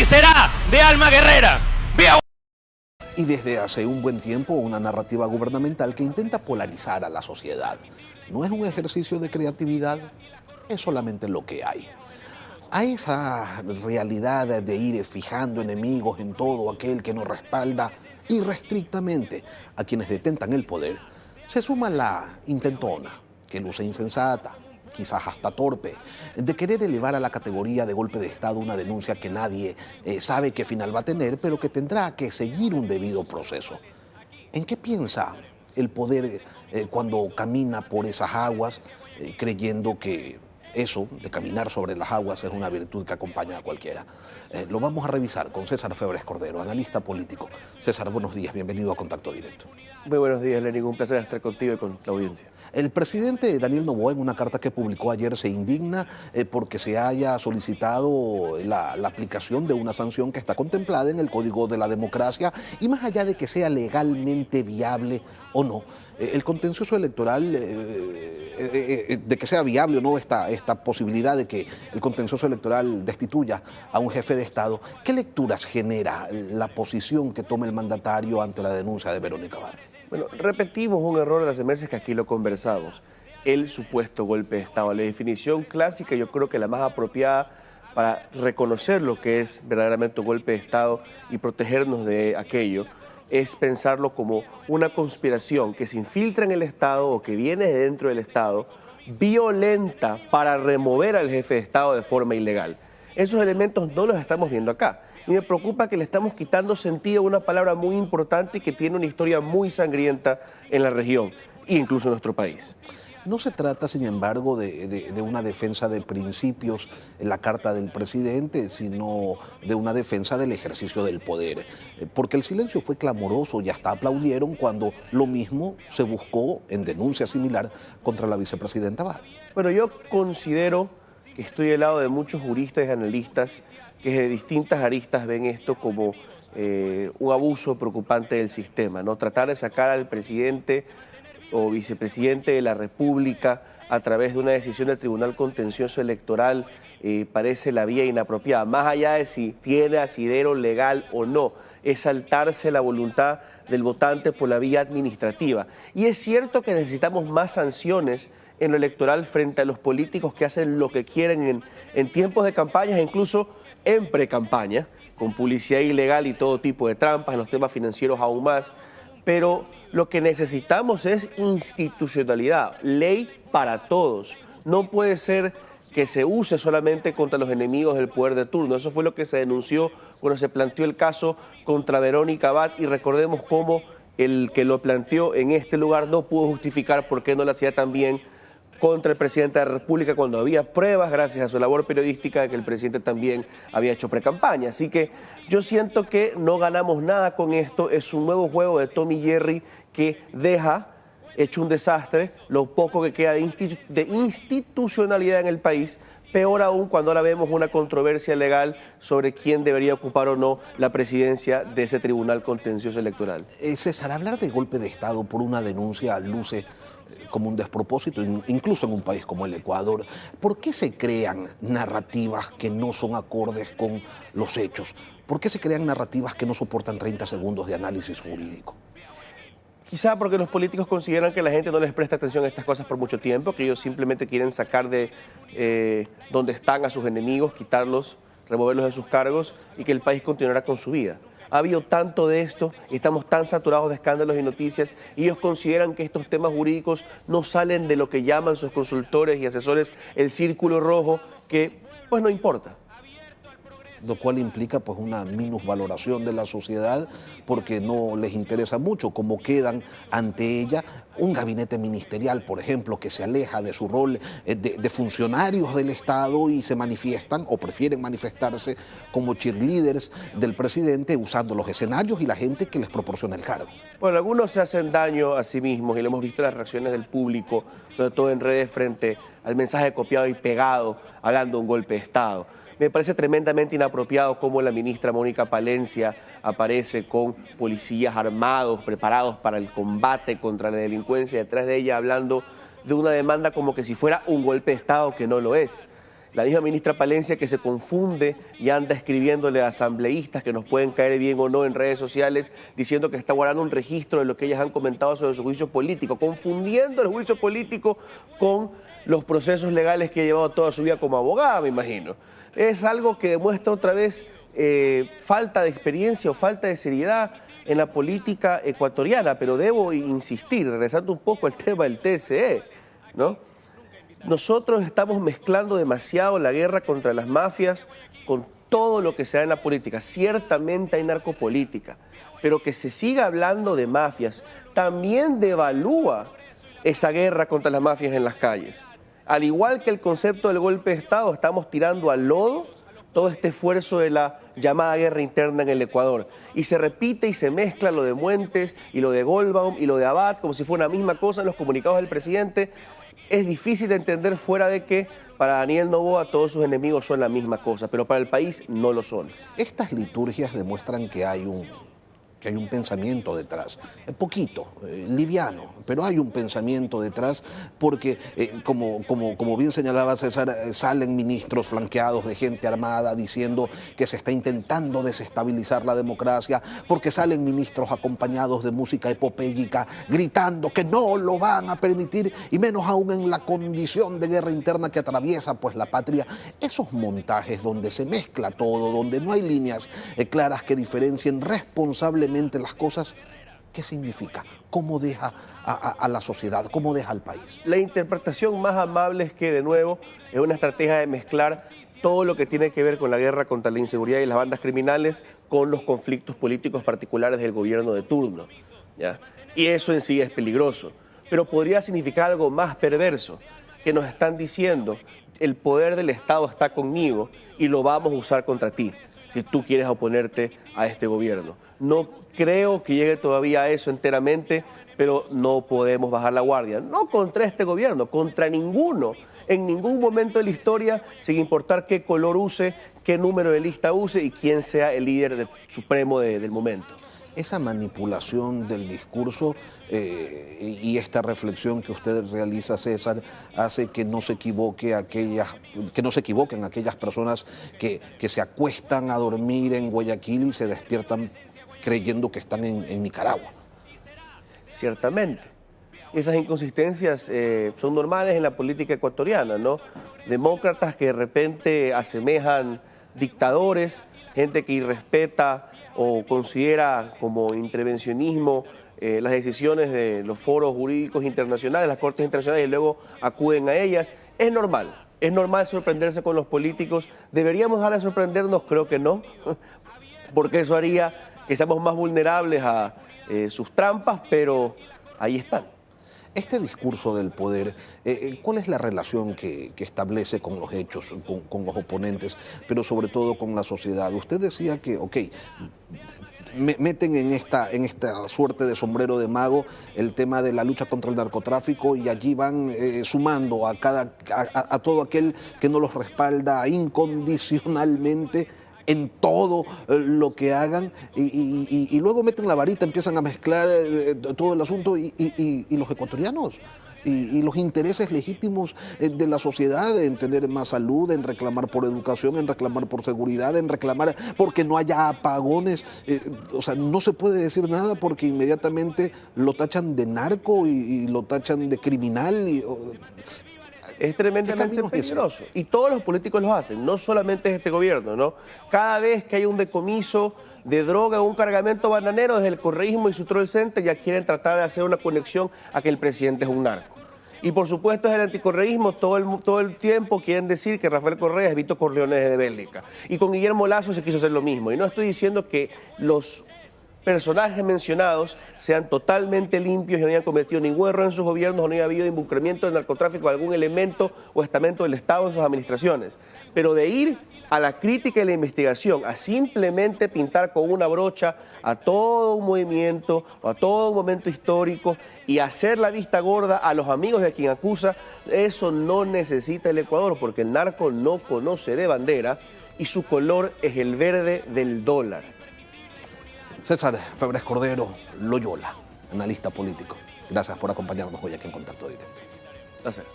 y será de alma guerrera. ¡Viva! Y desde hace un buen tiempo una narrativa gubernamental que intenta polarizar a la sociedad. No es un ejercicio de creatividad, es solamente lo que hay. A esa realidad de ir fijando enemigos en todo aquel que nos respalda irrestrictamente a quienes detentan el poder, se suma la intentona, que luce insensata, quizás hasta torpe, de querer elevar a la categoría de golpe de Estado una denuncia que nadie sabe qué final va a tener, pero que tendrá que seguir un debido proceso. ¿En qué piensa el poder cuando camina por esas aguas, creyendo que eso de caminar sobre las aguas es una virtud que acompaña a cualquiera? Lo vamos a revisar con César Febres Cordero, analista político. César, buenos días, bienvenido a Contacto Directo. Muy buenos días, Lenin, un placer estar contigo y con la audiencia. El presidente Daniel Noboa, en una carta que publicó ayer, se indigna porque se haya solicitado la aplicación de una sanción que está contemplada en el Código de la Democracia, y más allá de que sea legalmente viable o no, el contencioso electoral, de que sea viable o no esta posibilidad de que el contencioso electoral destituya a un jefe de Estado, ¿qué lecturas genera la posición que toma el mandatario ante la denuncia de Verónica Abad? Bueno, repetimos un error de hace meses que aquí lo conversamos, el supuesto golpe de Estado. La definición clásica, yo creo que la más apropiada para reconocer lo que es verdaderamente un golpe de Estado y protegernos de aquello, es pensarlo como una conspiración que se infiltra en el Estado o que viene de dentro del Estado, violenta para remover al jefe de Estado de forma ilegal. Esos elementos no los estamos viendo acá. Y me preocupa que le estamos quitando sentido a una palabra muy importante y que tiene una historia muy sangrienta en la región e incluso en nuestro país. No se trata, sin embargo, de una defensa de principios en la carta del presidente, sino de una defensa del ejercicio del poder. Porque el silencio fue clamoroso y hasta aplaudieron cuando lo mismo se buscó en denuncia similar contra la vicepresidenta Abad. Bueno, yo considero que estoy del lado de muchos juristas y analistas que de distintas aristas ven esto como un abuso preocupante del sistema, ¿no? Tratar de sacar al presidente o vicepresidente de la República a través de una decisión del Tribunal Contencioso Electoral parece la vía inapropiada. Más allá de si tiene asidero legal o no, es saltarse la voluntad del votante por la vía administrativa. Y es cierto que necesitamos más sanciones en lo electoral frente a los políticos que hacen lo que quieren en tiempos de campañas e incluso en pre-campaña, con publicidad ilegal y todo tipo de trampas, en los temas financieros aún más, pero lo que necesitamos es institucionalidad, ley para todos. No puede ser que se use solamente contra los enemigos del poder de turno. Eso fue lo que se denunció cuando se planteó el caso contra Verónica Abad, y recordemos cómo el que lo planteó en este lugar no pudo justificar por qué no lo hacía tan bien contra el presidente de la República cuando había pruebas, gracias a su labor periodística, de que el presidente también había hecho pre-campaña. Así que yo siento que no ganamos nada con esto. Es un nuevo juego de Tom y Jerry que deja hecho un desastre lo poco que queda de institucionalidad en el país. Peor aún cuando ahora vemos una controversia legal sobre quién debería ocupar o no la presidencia de ese Tribunal Contencioso Electoral. César, hablar de golpe de Estado por una denuncia luce como un despropósito, incluso en un país como el Ecuador. ¿Por qué se crean narrativas que no son acordes con los hechos? ¿Por qué se crean narrativas que no soportan 30 segundos de análisis jurídico? Quizá porque los políticos consideran que la gente no les presta atención a estas cosas por mucho tiempo, que ellos simplemente quieren sacar de donde están a sus enemigos, quitarlos, removerlos de sus cargos y que el país continuará con su vida. Ha habido tanto de esto y estamos tan saturados de escándalos y noticias, y ellos consideran que estos temas jurídicos no salen de lo que llaman sus consultores y asesores el círculo rojo, que pues no importa. Lo cual implica pues una minusvaloración de la sociedad porque no les interesa mucho cómo quedan ante ella un gabinete ministerial, por ejemplo, que se aleja de su rol de funcionarios del Estado y se manifiestan o prefieren manifestarse como cheerleaders del presidente usando los escenarios y la gente que les proporciona el cargo. Bueno, algunos se hacen daño a sí mismos y lo hemos visto en las reacciones del público, sobre todo en redes frente al mensaje copiado y pegado hablando de un golpe de Estado. Me parece tremendamente inapropiado cómo la ministra Mónica Palencia aparece con policías armados, preparados para el combate contra la delincuencia, detrás de ella hablando de una demanda como que si fuera un golpe de Estado, que no lo es. La misma ministra Palencia que se confunde y anda escribiéndole a asambleístas que nos pueden caer bien o no en redes sociales, diciendo que está guardando un registro de lo que ellas han comentado sobre su juicio político, confundiendo el juicio político con los procesos legales que ha llevado toda su vida como abogada, me imagino. Es algo que demuestra otra vez falta de experiencia o falta de seriedad en la política ecuatoriana, pero debo insistir, regresando un poco al tema del TSE, ¿no? Nosotros estamos mezclando demasiado la guerra contra las mafias con todo lo que se da en la política. Ciertamente hay narcopolítica, pero que se siga hablando de mafias también devalúa esa guerra contra las mafias en las calles. Al igual que el concepto del golpe de Estado, estamos tirando al lodo todo este esfuerzo de la llamada guerra interna en el Ecuador. Y se repite y se mezcla lo de Muentes y lo de Goldbaum y lo de Abad como si fuera una misma cosa en los comunicados del presidente. Es difícil de entender fuera de que para Daniel Noboa todos sus enemigos son la misma cosa, pero para el país no lo son. Estas liturgias demuestran que hay un pensamiento detrás, poquito, liviano, pero hay un pensamiento detrás porque, como bien señalaba César, salen ministros flanqueados de gente armada diciendo que se está intentando desestabilizar la democracia, porque salen ministros acompañados de música epopéyica gritando que no lo van a permitir, y menos aún en la condición de guerra interna que atraviesa pues la patria. Esos montajes donde se mezcla todo, donde no hay líneas claras que diferencien responsablemente las cosas, ¿qué significa? ¿Cómo deja a la sociedad? ¿Cómo deja al país? La interpretación más amable es que, de nuevo, es una estrategia de mezclar todo lo que tiene que ver con la guerra contra la inseguridad y las bandas criminales con los conflictos políticos particulares del gobierno de turno, ¿ya? Y eso en sí es peligroso, pero podría significar algo más perverso, que nos están diciendo: el poder del Estado está conmigo y lo vamos a usar contra ti si tú quieres oponerte a este gobierno. No creo que llegue todavía a eso enteramente, pero no podemos bajar la guardia. No contra este gobierno, contra ninguno, en ningún momento de la historia, sin importar qué color use, qué número de lista use y quién sea el líder supremo del momento. Esa manipulación del discurso y esta reflexión que usted realiza, César, hace que no se equivoquen aquellas personas que se acuestan a dormir en Guayaquil y se despiertan creyendo que están en Nicaragua. Ciertamente. Esas inconsistencias son normales en la política ecuatoriana, ¿no? Demócratas que de repente asemejan dictadores, gente que irrespeta o considera como intervencionismo las decisiones de los foros jurídicos internacionales, las cortes internacionales, y luego acuden a ellas. Es normal sorprenderse con los políticos. ¿Deberíamos dejar de sorprendernos? Creo que no, porque eso haría que seamos más vulnerables a sus trampas, pero ahí están. Este discurso del poder, ¿cuál es la relación que establece con los hechos, con los oponentes, pero sobre todo con la sociedad? Usted decía que, meten en esta suerte de sombrero de mago el tema de la lucha contra el narcotráfico y allí van sumando a todo aquel que no los respalda incondicionalmente en todo lo que hagan, y luego meten la varita, empiezan a mezclar todo el asunto y los ecuatorianos y los intereses legítimos de la sociedad en tener más salud, en reclamar por educación, en reclamar por seguridad, en reclamar porque no haya apagones. O sea, no se puede decir nada porque inmediatamente lo tachan de narco y lo tachan de criminal. Es tremendamente peligroso. Y todos los políticos lo hacen, no solamente es este gobierno, ¿no? Cada vez que hay un decomiso de droga o un cargamento bananero, desde el correísmo y su troll center ya quieren tratar de hacer una conexión a que el presidente es un narco. Y por supuesto es el anticorreísmo, todo el tiempo quieren decir que Rafael Correa es Vito Corleone de Bélgica. Y con Guillermo Lazo se quiso hacer lo mismo. Y no estoy diciendo que los personajes mencionados sean totalmente limpios y no hayan cometido ningún error en sus gobiernos o no haya habido involucramiento del narcotráfico de algún elemento o estamento del Estado en sus administraciones. Pero de ir a la crítica y la investigación, a simplemente pintar con una brocha a todo un movimiento o a todo un momento histórico y hacer la vista gorda a los amigos de quien acusa, eso no necesita el Ecuador, porque el narco no conoce de bandera y su color es el verde del dólar. César Febres Cordero, Loyola, analista político. Gracias por acompañarnos hoy aquí en Contacto Directo. Gracias.